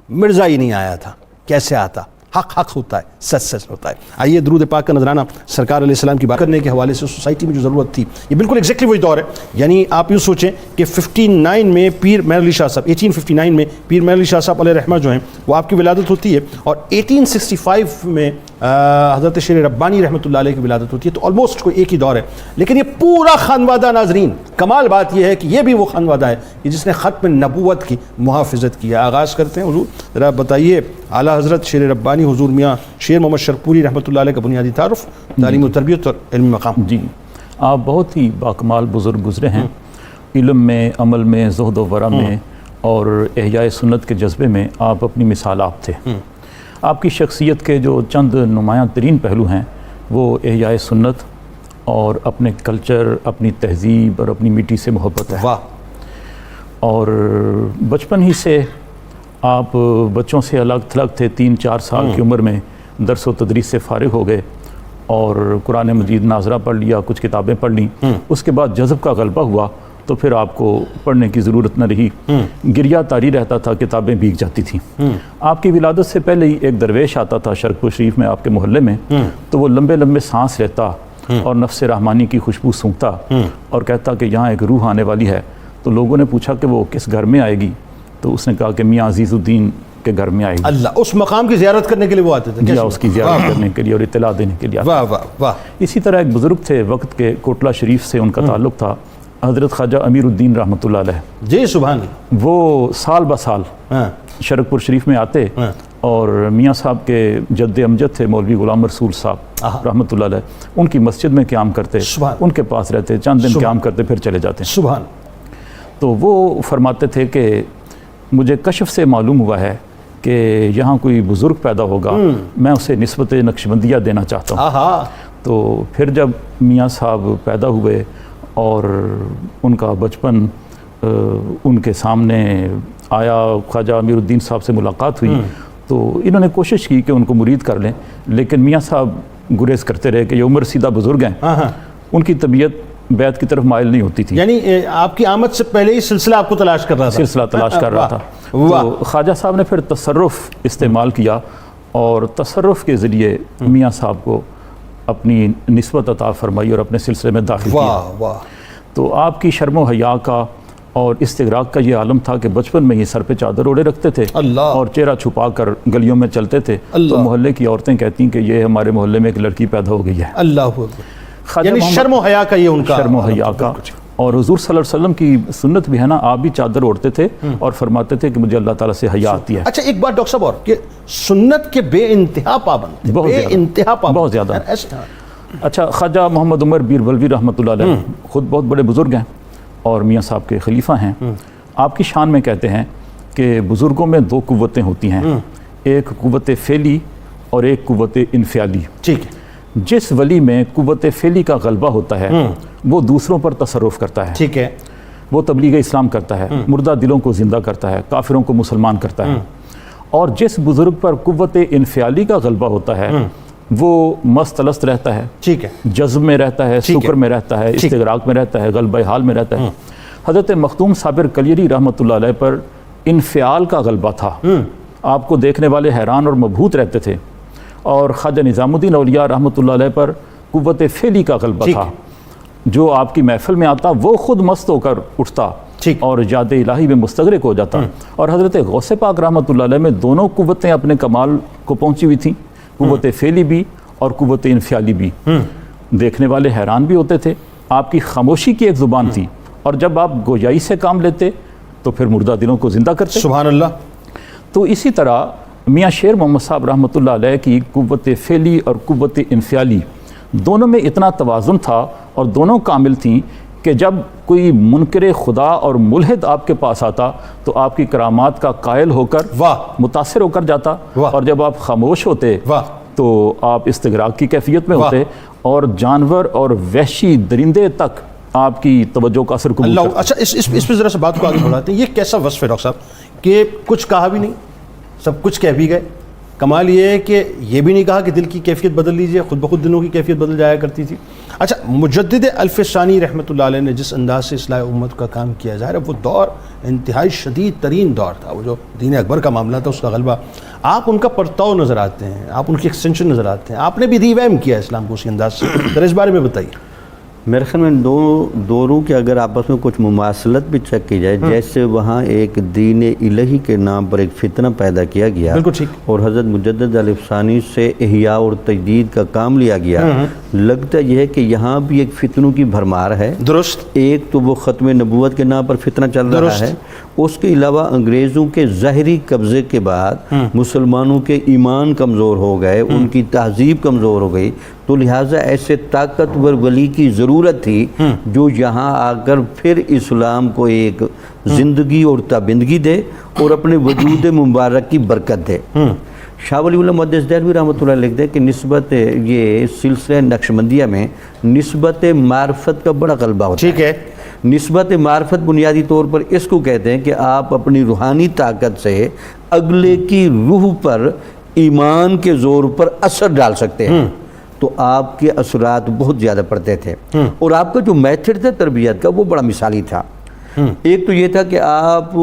مرزا ہی نہیں آیا تھا، کیسے آتا؟ حق حق ہوتا ہے، سچ سچ ہوتا ہے۔ آئیے درود پاک کا نذرانہ سرکار علیہ السلام کی بات کرنے کے حوالے سے سوسائٹی میں جو ضرورت تھی، یہ بالکل ایگزیکٹلی وہی دور ہے۔ یعنی آپ یوں سوچیں کہ 59 میں پیر مہر علی شاہ صاحب 1859 میں پیر مہر علی شاہ صاحب علیہ رحمہ جو ہیں وہ آپ کی ولادت ہوتی ہے، اور 1865 میں حضرت شیر ربانی رحمۃ اللہ علیہ کی ولادت ہوتی ہے، تو آلموسٹ کوئی ایک ہی دور ہے۔ لیکن یہ پورا خانوادہ، ناظرین کمال بات یہ ہے کہ یہ بھی وہ خانوادہ ہے کہ جس نے ختم نبوت کی محافظت کی ہے۔ آغاز کرتے ہیں حضور، ذرا بتائیے اعلیٰ حضرت شیر ربانی حضور میاں شیر محمد شرپوری رحمۃ اللہ علیہ کا بنیادی تعارف، تعلیم و تربیت اور علم مقام۔ جی، آپ بہت ہی باکمال بزرگ گزرے ہیں، علم میں، عمل میں، زہد و ورع میں اور احیاء سنت کے جذبے میں آپ اپنی مثال آپ تھے۔ آپ کی شخصیت کے جو چند نمایاں ترین پہلو ہیں وہ احیاء سنت اور اپنے کلچر، اپنی تہذیب اور اپنی مٹی سے محبت ہے۔ واہ! اور بچپن ہی سے آپ بچوں سے الگ تھلگ تھے، 3-4 سال کی عمر میں درس و تدریس سے فارغ ہو گئے اور قرآن مجید ناظرہ پڑھ لیا، کچھ کتابیں پڑھ لیں، اس کے بعد جذب کا غلبہ ہوا تو پھر آپ کو پڑھنے کی ضرورت نہ رہی، گریہ طاری رہتا تھا، کتابیں بھیگ جاتی تھیں۔ آپ کی ولادت سے پہلے ہی ایک درویش آتا تھا شرقپور شریف میں آپ کے محلے میں، تو وہ لمبے لمبے سانس لیتا اور نفس رحمانی کی خوشبو سونگتا اور کہتا کہ یہاں ایک روح آنے والی ہے۔ تو لوگوں نے پوچھا کہ وہ کس گھر میں آئے گی، تو اس نے کہا کہ میاں عزیز الدین کے گھر میں آئے گی۔ اللہ، اس مقام کی زیارت کرنے کے لیے وہ آتے تھے، یا اس کی زیارت کرنے کے لیے اور اطلاع دینے کے لیے آتے تھے۔ واہ واہ واہ! اسی طرح ایک بزرگ تھے وقت کے، کوٹلہ شریف سے ان کا تعلق تھا، حضرت خواجہ امیر الدین رحمۃ اللہ علیہ۔ جی سبحان اللہ۔ وہ سال بہ سال شرقپور شریف میں آتے اور میاں صاحب کے جد امجد تھے مولوی غلام رسول صاحب رحمۃ اللہ علیہ، ان کی مسجد میں قیام کرتے، ان کے پاس رہتے، چند دن قیام کرتے پھر چلے جاتے۔ سبحان! تو وہ فرماتے تھے کہ مجھے کشف سے معلوم ہوا ہے کہ یہاں کوئی بزرگ پیدا ہوگا، میں اسے نسبت نقشبندیہ دینا چاہتا ہوں۔ تو پھر جب میاں صاحب پیدا ہوئے اور ان کا بچپن ان کے سامنے آیا، خواجہ امیر الدین صاحب سے ملاقات ہوئی، تو انہوں نے کوشش کی کہ ان کو مرید کر لیں، لیکن میاں صاحب گریز کرتے رہے کہ یہ عمر سیدھا بزرگ ہیں، ان کی طبیعت بیعت کی طرف مائل نہیں ہوتی تھی۔ یعنی آپ کی آمد سے پہلے ہی سلسلہ آپ کو تلاش کر رہا تھا، سلسلہ تلاش کر رہا تھا۔ تو خواجہ صاحب نے پھر تصرف استعمال کیا اور تصرف کے ذریعے میاں صاحب کو اپنی نسبت عطا فرمائی اور اپنے سلسلے میں داخل کیا۔ تو آپ کی شرم و حیا کا اور استغراق کا یہ عالم تھا کہ بچپن میں ہی سر پہ چادر اوڑے رکھتے تھے اور چہرہ چھپا کر گلیوں میں چلتے تھے، تو محلے کی عورتیں کہتی ہیں کہ یہ ہمارے محلے میں ایک لڑکی پیدا ہو گئی ہے۔ اللہ، یعنی شرم و حیا کا یہ ان کا، شرم و حیا کا۔ اور حضور صلی اللہ علیہ وسلم کی سنت بھی ہے نا، آپ بھی چادر اوڑھتے تھے اور فرماتے تھے کہ مجھے اللہ تعالیٰ سے حیا آتی ہے۔ اچھا ایک بات ڈاکٹر صاحب اور کہ سنت کے بے انتہا پابند تھے، بے انتہا پابند، بہت زیادہ۔ اچھا خواجہ محمد عمر بیر بلوی رحمۃ اللہ علیہ خود بہت بڑے بزرگ ہیں اور میاں صاحب کے خلیفہ ہیں۔ آپ کی شان میں کہتے ہیں کہ بزرگوں میں 2 قوتیں ہوتی ہیں، ایک قوت فعلی اور ایک قوت انفعالی۔ ٹھیک ہے۔ جس ولی میں قوت فعلی کا غلبہ ہوتا ہے وہ دوسروں پر تصرف کرتا ہے، ٹھیک ہے، وہ تبلیغ اسلام کرتا ہے، مردہ دلوں کو زندہ کرتا ہے، کافروں کو مسلمان کرتا ہے۔ اور جس بزرگ پر قوت انفعالی کا غلبہ ہوتا ہے وہ مستلست رہتا ہے، ٹھیک ہے، جذب میں رہتا ہے، سکر میں رہتا ہے، استغراق میں رہتا ہے، غلبہ حال میں رہتا ہے۔ حضرت مخدوم صابر کلیری رحمۃ اللہ علیہ پر انفعال کا غلبہ تھا، آپ کو دیکھنے والے حیران اور مبہوت رہتے تھے۔ اور خواجہ نظام الدین اولیاء رحمۃ اللہ علیہ پر قوت فعلی کا غلبہ تھا، جو آپ کی محفل میں آتا وہ خود مست ہو کر اٹھتا اور یاد الہی میں مستغرق ہو جاتا۔ اور حضرت غوث پاک رحمۃ اللہ علیہ میں دونوں قوتیں اپنے کمال کو پہنچی ہوئی تھیں، قوت فعلی بھی اور قوت انفعالی بھی۔ دیکھنے والے حیران بھی ہوتے تھے، آپ کی خاموشی کی ایک زبان تھی، اور جب آپ گویائی سے کام لیتے تو پھر مردہ دلوں کو زندہ کرتے۔ سبحان اللہ۔ تو اسی طرح میاں شیر محمد صاحب رحمۃ اللہ علیہ کی قوت فعلی اور قوت انفعالی دونوں میں اتنا توازن تھا اور دونوں کامل تھیں کہ جب کوئی منکر خدا اور ملحد آپ کے پاس آتا تو آپ کی کرامات کا قائل ہو کر متاثر ہو کر جاتا، اور جب آپ خاموش ہوتے تو آپ استغراق کی کیفیت میں ہوتے، اور جانور اور وحشی درندے تک آپ کی توجہ کا اثر قبول کرتے۔ اچھا اس پہ ذرا سا بات کو آگے بڑھاتے ہیں، یہ کیسا وصف ہے ڈاکٹر صاحب کہ کچھ کہا بھی نہیں، سب کچھ کہہ بھی گئے؟ کمال یہ ہے کہ یہ بھی نہیں کہا کہ دل کی کیفیت بدل لیجئے، خود بخود دلوں کی کیفیت بدل جایا کرتی تھی۔ اچھا، مجدد الف ثانی رحمۃ اللہ علیہ نے جس انداز سے اصلاح امت کا کام کیا، ظاہر ہے وہ دور انتہائی شدید ترین دور تھا، وہ جو دین اکبر کا معاملہ تھا، اس کا غلبہ، آپ ان کا پرتاؤ نظر آتے ہیں، آپ ان کی ایکسٹینشن نظر آتے ہیں، آپ نے بھی ریوائم کیا اسلام کو اسی انداز سے، ذرا اس بارے میں بتائیے۔ میرے خیال میں دو دوروں کے اگر آپس میں کچھ مماثلت بھی چیک کی جائے، جیسے وہاں ایک دین الہی کے نام پر ایک فتنہ پیدا کیا گیا، بالکل ٹھیک، اور حضرت مجدد الف ثانی سے احیاء اور تجدید کا کام لیا گیا، لگتا یہ ہے کہ یہاں بھی ایک فتنوں کی بھرمار ہے۔ درست، ایک تو وہ ختم نبوت کے نام پر فتنہ چل رہا ہے، اس کے علاوہ انگریزوں کے ظاہری قبضے کے بعد مسلمانوں کے ایمان کمزور ہو گئے، ان کی تہذیب کمزور ہو گئی، تو لہٰذا ایسے طاقتور ولی کی ضرورت تھی جو یہاں آ کر پھر اسلام کو ایک زندگی اور تابندگی دے اور اپنے وجود مبارک کی برکت دے۔ شاہ ولی اللہ محدث دہلوی رحمۃ اللہ لکھتے ہیں کہ نسبت یہ سلسلہ نقشبندیہ میں نسبت معرفت کا بڑا غلبہ ہوتا ہے۔ ٹھیک ہے، نسبت معرفت بنیادی طور پر اس کو کہتے ہیں کہ آپ اپنی روحانی طاقت سے اگلے کی روح پر ایمان کے زور پر اثر ڈال سکتے ہیں، تو آپ کے اثرات بہت زیادہ پڑتے تھے، اور آپ کا جو میتھڈ تھا تربیت کا وہ بڑا مثالی تھا۔ ایک تو یہ تھا کہ آپ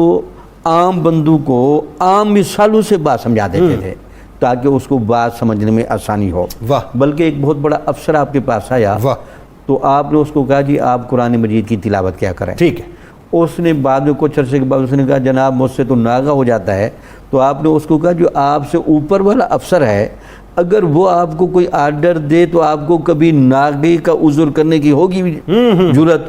عام بندوں کو عام مثالوں سے بات سمجھا دیتے تھے تاکہ اس کو بات سمجھنے میں آسانی ہو، بلکہ ایک بہت بڑا افسر آپ کے پاس آیا تو آپ نے اس کو کہا جی آپ قرآن مجید کی تلاوت کیا کریں، ٹھیک ہے، اس نے بعد میں کچھ عرصے کے بعد اس نے کہا جناب مجھ سے تو ناغہ ہو جاتا ہے، تو آپ نے اس کو کہا جو آپ سے اوپر والا افسر ہے اگر وہ آپ کو کوئی آرڈر دے تو آپ کو کبھی ناغے کا عذر کرنے کی ہوگی جرت؟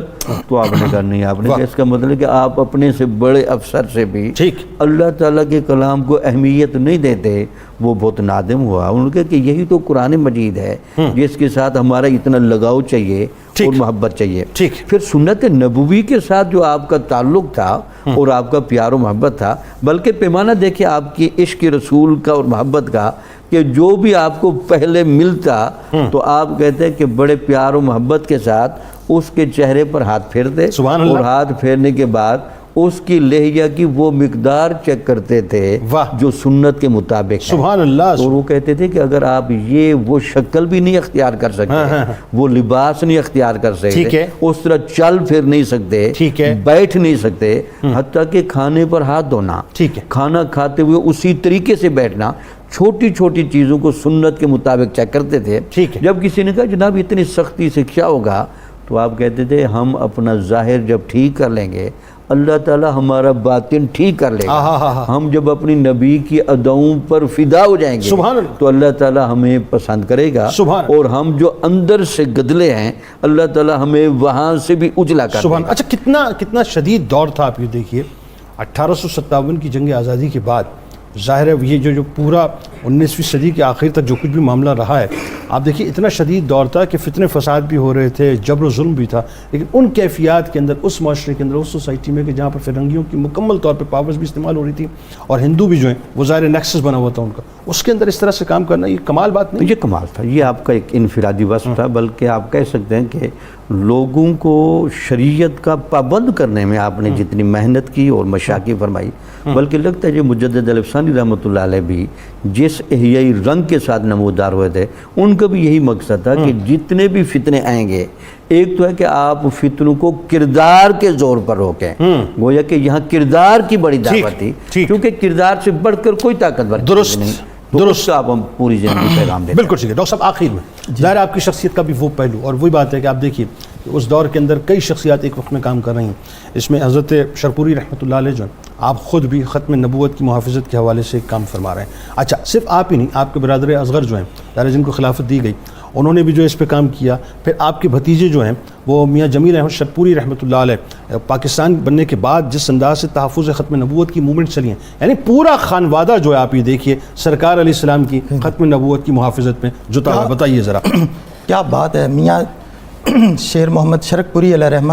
تو آپ نے کہا نہیں، آپ نے کہا اس کا مطلب کہ آپ اپنے سے بڑے افسر سے بھی اللہ تعالیٰ کے کلام کو اہمیت نہیں دیتے، وہ بہت نادم ہوا۔ انہوں نے کہا کہ یہی تو قرآن مجید ہے جس کے ساتھ ہمارا اتنا لگاؤ چاہیے اور محبت چاہیے۔ پھر سنت نبوی کے ساتھ جو آپ کا تعلق تھا اور آپ کا پیار و محبت تھا، بلکہ پیمانہ دیکھیں آپ کی عشق رسول کا اور محبت کا، کہ جو بھی آپ کو پہلے ملتا تو آپ کہتے ہیں کہ بڑے پیار و محبت کے ساتھ اس کے چہرے پر ہاتھ پھیرتے، اور ہاتھ پھیرنے کے بعد اس کی لہجہ کی وہ مقدار چیک کرتے تھے جو سنت کے مطابق ہے۔ سبحان اللہ۔ اور وہ کہتے تھے کہ اگر آپ یہ وہ شکل بھی نہیں اختیار کر سکتے، وہ لباس نہیں اختیار کر سکتے، اس طرح چل پھر نہیں سکتے، بیٹھ نہیں سکتے، حتیٰ کہ کھانے پر ہاتھ دھونا، کھانا کھاتے ہوئے اسی طریقے سے بیٹھنا، چھوٹی چھوٹی چیزوں کو سنت کے مطابق چیک کرتے تھے۔ جب کسی نے کہا جناب اتنی سختی سے کیا ہوگا، تو آپ کہتے تھے ہم اپنا ظاہر جب ٹھیک کر لیں گے اللہ تعالیٰ ہمارا باطن ٹھیک کر لے گا، ہم جب اپنی نبی کی اداؤں پر فدا ہو جائیں گے تو اللہ تعالیٰ ہمیں پسند کرے گا، اور ہم جو اندر سے گدلے ہیں اللہ تعالیٰ ہمیں وہاں سے بھی اجلا کر دے گا۔ اچھا، کتنا شدید دور تھا، آپ یہ دیکھیے 1857 کی جنگ آزادی کے بعد ظاہر ہے یہ جو پورا 19ویں صدی کے آخر تک جو کچھ بھی معاملہ رہا ہے، آپ دیکھیے اتنا شدید دور تھا کہ فتنے فساد بھی ہو رہے تھے، جبر و ظلم بھی تھا، لیکن ان کیفیات کے اندر، اس معاشرے کے اندر، اس سوسائٹی میں کہ جہاں پر فرنگیوں کی مکمل طور پہ پاورز بھی استعمال ہو رہی تھی اور ہندو بھی جو ہیں وہ ظاہر نیکسس بنا ہوا تھا ان کا، اس کے اندر اس طرح سے کام کرنا یہ کمال بات نہیں؟ یہ کمال تھا، یہ آپ کا ایک انفرادی وصف تھا، بلکہ آپ کہہ سکتے ہیں کہ لوگوں کو شریعت کا پابند کرنے میں آپ نے جتنی محنت کی اور مشاقیں فرمائی، بلکہ لگتا ہے جو مجدد الف ثانی رحمۃ اللہ علیہ بھی جس احیائی رنگ کے ساتھ نمودار ہوئے تھے، ان کا بھی یہی مقصد تھا کہ جتنے بھی فتنے آئیں گے، ایک تو ہے کہ آپ فتنوں کو کردار کے زور پر روکیں، گویا کہ یہاں کردار کی بڑی دعوت تھی، کیونکہ کردار سے بڑھ کر کوئی طاقتور چیز نہیں، درست آپ ہم پوری زندگی پیغام دیتے ہیں۔ بالکل ٹھیک ہے ڈاکٹر صاحب، آخر میں ظاہر آپ کی شخصیت کا بھی وہ پہلو، اور وہی بات ہے کہ آپ دیکھیے اس دور کے اندر کئی شخصیات ایک وقت میں کام کر رہی ہیں، اس میں حضرت شرپوری رحمۃ اللہ علیہ جو ہیں، آپ خود بھی ختم نبوت کی محافظت کے حوالے سے کام فرما رہے ہیں۔ اچھا، صرف آپ ہی نہیں، آپ کے برادر اصغر جو ہیں ظاہر جن کو خلافت دی گئی، انہوں نے بھی جو اس پہ کام کیا، پھر آپ کے بھتیجے جو ہیں وہ میاں جمیل احمد شرپوری رحمۃ اللہ علیہ، پاکستان بننے کے بعد جس انداز سے تحفظ ختم نبوت کی موومنٹ چلی ہیں، یعنی پورا خانوادہ جو ہے آپ یہ دیکھیے سرکار علیہ السلام کی ختم نبوت کی محافظت میں جتا ہے۔ بتائیے ذرا کیا بات ہے، میاں شیر محمد شرک پوری علیہ رحمہ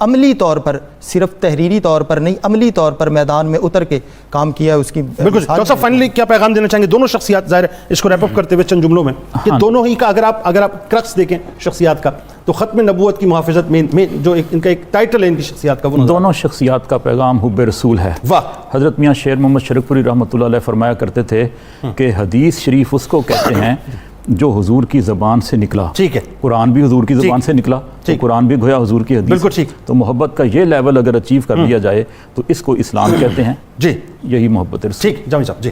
عملی طور پر, صرف تحریری طور پر نہیں, عملی طور پر میدان میں اتر کے کام کیا ہے. اس کی بالکل. ڈاکٹر صاحب فائنلی کیا پیغام دینا چاہیں گے دونوں شخصیات, ظاہر ہے اس کو ریپ اپ کرتے ہوئے چند جملوں میں, کہ دونوں ہی کا اگر آپ کرکس دیکھیں شخصیات کا, تو ختم نبوت کی محافظت میں جو ان کا ایک ٹائٹل ہے ان کی شخصیات کا, وہ دونوں شخصیات کا پیغام حب رسول ہے. واہ. حضرت میاں شیر محمد شرک پوری رحمۃ اللہ علیہ فرمایا کرتے تھے کہ حدیث شریف اس کو کہتے ہیں جو حضور کی زبان سے نکلا. ٹھیک ہے. قرآن بھی حضور کی زبان سے نکلا, تو قرآن بھی گویا حضور کی حدیث. بالکل ٹھیک. تو محبت کا یہ لیول اگر اچیو کر لیا جائے تو اس کو اسلام کہتے ہیں. جی یہی محبت رسول. ٹھیک. جامی صاحب. جی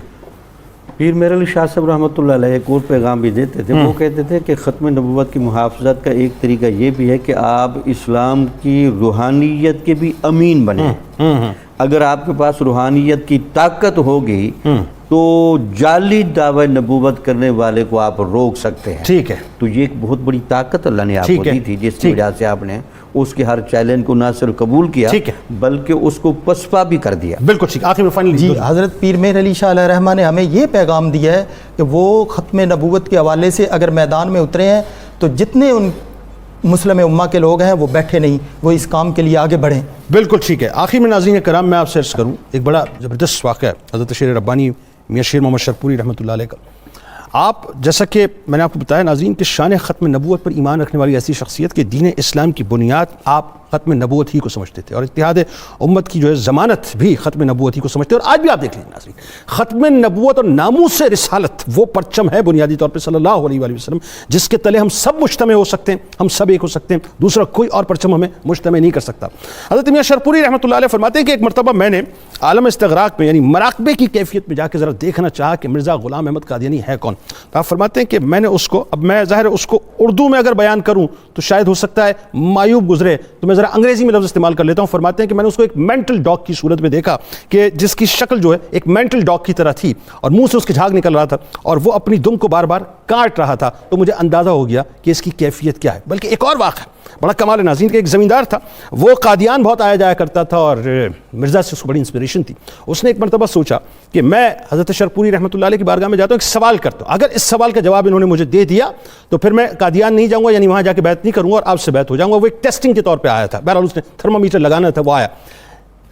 پیر میر علی شاہ صاحب رحمۃ اللہ علیہ ایک اور پیغام بھی دیتے تھے. وہ کہتے تھے کہ ختم نبوت کی محافظت کا ایک طریقہ یہ بھی ہے کہ آپ اسلام کی روحانیت کے بھی امین بنیں. اگر آپ کے پاس روحانیت کی طاقت ہوگی تو جعلی دعوی نبوت کرنے والے کو آپ روک سکتے ہیں. ٹھیک ہے. تو یہ ایک بہت بڑی طاقت اللہ نے آپ کو دی تھی, جس کی وجہ سے آپ نے اس کے ہر چیلنج کو نہ صرف قبول کیا بلکہ اس کو پسپا بھی کر دیا. بالکل ٹھیک. آخر میں فائنلی جی, حضرت پیر مہر علی شاہ علیہ رحمہ نے ہمیں یہ پیغام دیا ہے کہ وہ ختم نبوت کے حوالے سے اگر میدان میں اترے ہیں تو جتنے ان مسلم امہ کے لوگ ہیں وہ بیٹھے نہیں, وہ اس کام کے لیے آگے بڑھیں. بالکل ٹھیک ہے. آخر میں ناظرین کرام میں آپ سے عرض کروں, ایک بڑا زبردست واقعہ ہے حضرت شیر ربانی میاں شیر محمد شرک پوری رحمۃ اللہ علیہ کا. آپ جیسا کہ میں نے آپ کو بتایا ناظرین کہ شان ختم نبوت پر ایمان رکھنے والی ایسی شخصیت کہ دین اسلام کی بنیاد آپ ختم نبوت ہی کو سمجھتے تھے, اور اتحاد امت کی جو ہے ضمانت بھی ختم نبوت ہی کو سمجھتے, اور آج بھی آپ دیکھ لیجیے ناظرین ختم نبوت اور ناموس رسالت وہ پرچم ہے بنیادی طور پہ صلی اللہ علیہ وآلہ وسلم, جس کے تلے ہم سب مجتمع ہو سکتے ہیں, ہم سب ایک ہو سکتے ہیں, دوسرا کوئی اور پرچم ہمیں مجتمع نہیں کر سکتا. حضرت میاں شرک پوری رحمۃ اللہ علیہ فرماتے ہیں کہ ایک مرتبہ میں نے عالم استغراق میں یعنی مراقبے کی کیفیت میں جا کے ذرا دیکھنا چاہا کہ مرزا غلام احمد قادیانی ہے کون. تو آپ فرماتے ہیں کہ میں نے اس کو, اب میں ظاہر اس کو اردو میں اگر بیان کروں تو شاید ہو سکتا ہے معیوب گزرے, تو میں ذرا انگریزی میں لفظ استعمال کر لیتا ہوں. فرماتے ہیں کہ میں نے اس کو ایک مینٹل ڈاگ کی صورت میں دیکھا کہ جس کی شکل جو ہے ایک مینٹل ڈاگ کی طرح تھی, اور منہ سے اس کے جھاگ نکل رہا تھا, اور وہ اپنی دم کو بار بار کاٹ رہا تھا. تو مجھے اندازہ ہو گیا کہ اس کی کیفیت کیا ہے. بلکہ ایک اور واقعہ بڑا کمال ہے ناظرین, کہ ایک زمیندار تھا, وہ قادیان بہت آیا جایا کرتا تھا, اور مرزا سے اس کو بڑی انسپریشن تھی. اس نے ایک مرتبہ سوچا کہ میں حضرت شرک پوری رحمۃ اللہ علیہ کی بارگاہ میں جاتا ہوں, ایک سوال کرتا ہوں, اگر اس سوال کا جواب انہوں نے مجھے دے دیا تو پھر میں قادیان نہیں جاؤں گا, یعنی وہاں جا کے بیعت نہیں کروں گا, اور آپ سے بیعت ہو جاؤں گا. وہ ایک ٹیسٹنگ کے طور پہ آیا تھا. بہرحال اس نے تھرمامیٹر لگانا تھا, وہ آیا.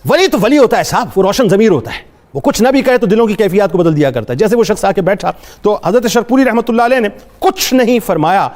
ولی تو ولی ہوتا ہے صاحب, وہ روشن ضمیر ہوتا ہے, وہ کچھ نہ بھی کہے تو دلوں کی کیفیات کو بدل دیا کرتا ہے. جیسے وہ شخص آ کے بیٹھا تو حضرت شرک پوری رحمۃ اللہ علیہ نے کچھ نہیں فرمایا,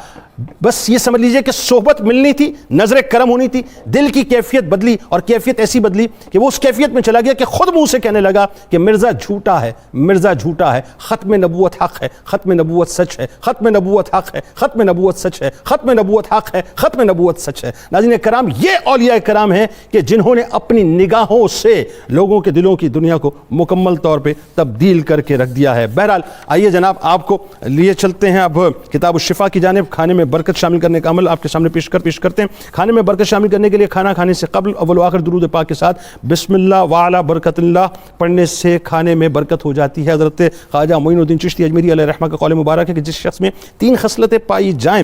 بس یہ سمجھ لیجئے کہ صحبت ملنی تھی, نظر کرم ہونی تھی, دل کی کیفیت بدلی, اور کیفیت ایسی بدلی کہ وہ اس کیفیت میں چلا گیا کہ خود منہ سے کہنے لگا کہ مرزا جھوٹا ہے, مرزا جھوٹا ہے, ختم نبوت حق ہے, ختم نبوت سچ ہے, ختم نبوت حق ہے, ختم نبوت سچ ہے, ختم نبوت حق ہے, ختم نبوت سچ ہے. ناظرین کرام, یہ اولیاء کرام ہیں کہ جنہوں نے اپنی نگاہوں سے لوگوں کے دلوں کی دنیا کو مکمل طور پہ تبدیل کر کے رکھ دیا ہے. بہرحال آئیے جناب آپ کو لیے چلتے ہیں اب کتاب الشفا کی جانب. کھانے میں برکت شامل کرنے کا عمل آپ کے سامنے پیش کرتے ہیں. کھانے میں برکت شامل کرنے کے لیے کھانا کھانے سے قبل اول و آخر درود پاک کے ساتھ بسم اللہ وعلی برکت اللہ پڑھنے سے کھانے میں برکت ہو جاتی ہے. حضرت خواجہ معین الدین چشتی اجمیری علیہ رحمہ کا قول مبارک ہے کہ جس شخص میں 3 خصلتیں پائی جائیں